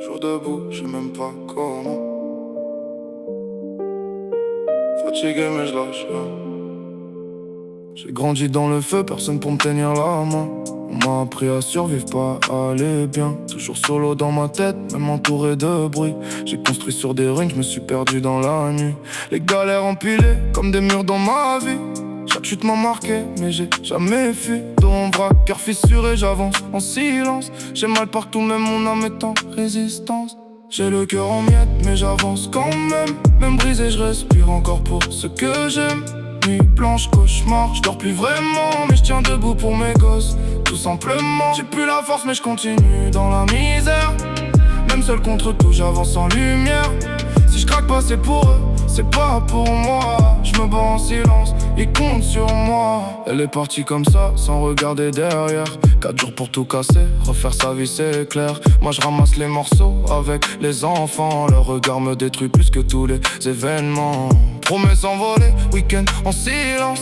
Jour debout, je sais même pas comment. Fatigué mais je lâche rien. J'ai grandi dans le feu, personne pour me tenir la main. On m'a appris à survivre, pas à aller bien. Toujours solo dans ma tête, même entouré de bruit. J'ai construit sur des ruines, je me suis perdu dans la nuit. Les galères empilées, comme des murs dans ma vie. Chaque chute m'a marqué, mais j'ai jamais fui. Dos en vrac, cœur fissuré, j'avance en silence. J'ai mal partout, même mon âme est en résistance. J'ai le cœur en miettes, mais j'avance quand même. Même brisé, je respire encore pour ce que j'aime. Nuit blanche, cauchemar, je dors plus vraiment, mais je tiens debout pour mes gosses, tout simplement. J'ai plus la force, mais je continue dans la misère. Même seul contre tout, j'avance en lumière. Si je craque pas, c'est pour eux, c'est pas pour moi. Je me bats en silence, ils comptent sur moi. Elle est partie comme ça, sans regarder derrière. 4 jours pour tout casser, refaire sa vie c'est clair. Moi je ramasse les morceaux avec les enfants. Leur regard me détruit plus que tous les événements. Promesses envolées, week-end en silence.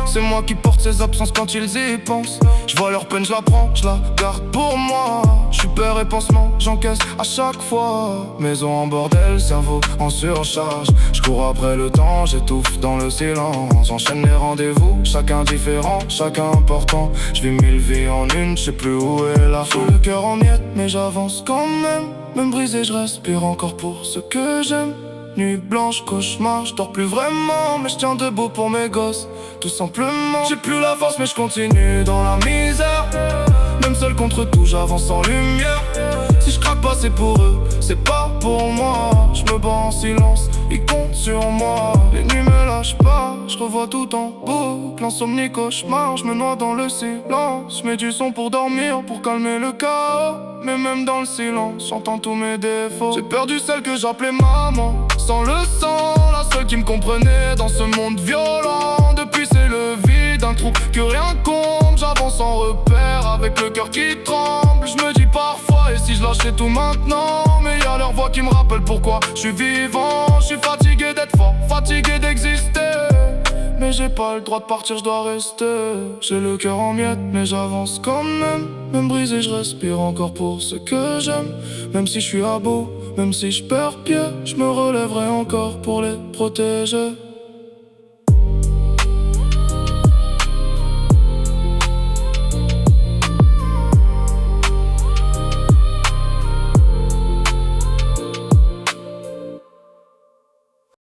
C'est moi qui porte ces absences quand ils y pensent. Je vois leur peine, je la prends, je la garde pour moi. Je suis peur et pansement, j'encaisse à chaque fois. Maison en bordel, cerveau en surcharge. Je cours après le temps, j'étouffe dans le silence. J'enchaîne les rendez-vous, chacun différent, chacun important. Je vis 1000 vies en une, je sais plus où est la fin. J'ai le cœur en miettes, mais j'avance quand même. Même brisé, je respire encore pour ce que j'aime. Nuit blanche, cauchemar, je dors plus vraiment, mais je tiens debout pour mes gosses, tout simplement. J'ai plus la force mais je continue dans la misère. Même seul contre tout, j'avance en lumière. Si je craque pas c'est pour eux, c'est pas pour moi. Je me bats en silence, ils comptent sur moi. Les nuits me lâchent pas, je revois tout en boucle. Insomnie, cauchemar, je me noie dans le silence. Je mets du son pour dormir, pour calmer le chaos. Mais même dans le silence, j'entends tous mes défauts. J'ai perdu celle que j'appelais maman. Sans le sang, la seule qui me comprenait dans ce monde violent. Depuis c'est le vide, un trou que rien compte. J'avance sans repère, avec le cœur qui tremble. Je me dis parfois, et si je lâchais tout maintenant? Mais y'a leur voix qui me rappelle pourquoi je suis vivant. Je suis fatigué d'être fort, fatigué d'exister. Mais j'ai pas le droit de partir, je dois rester. J'ai le cœur en miettes, mais j'avance quand même. Même brisé, je respire encore pour ce que j'aime. Même si je suis à bout, même si je perds pied, je me relèverai encore pour les protéger.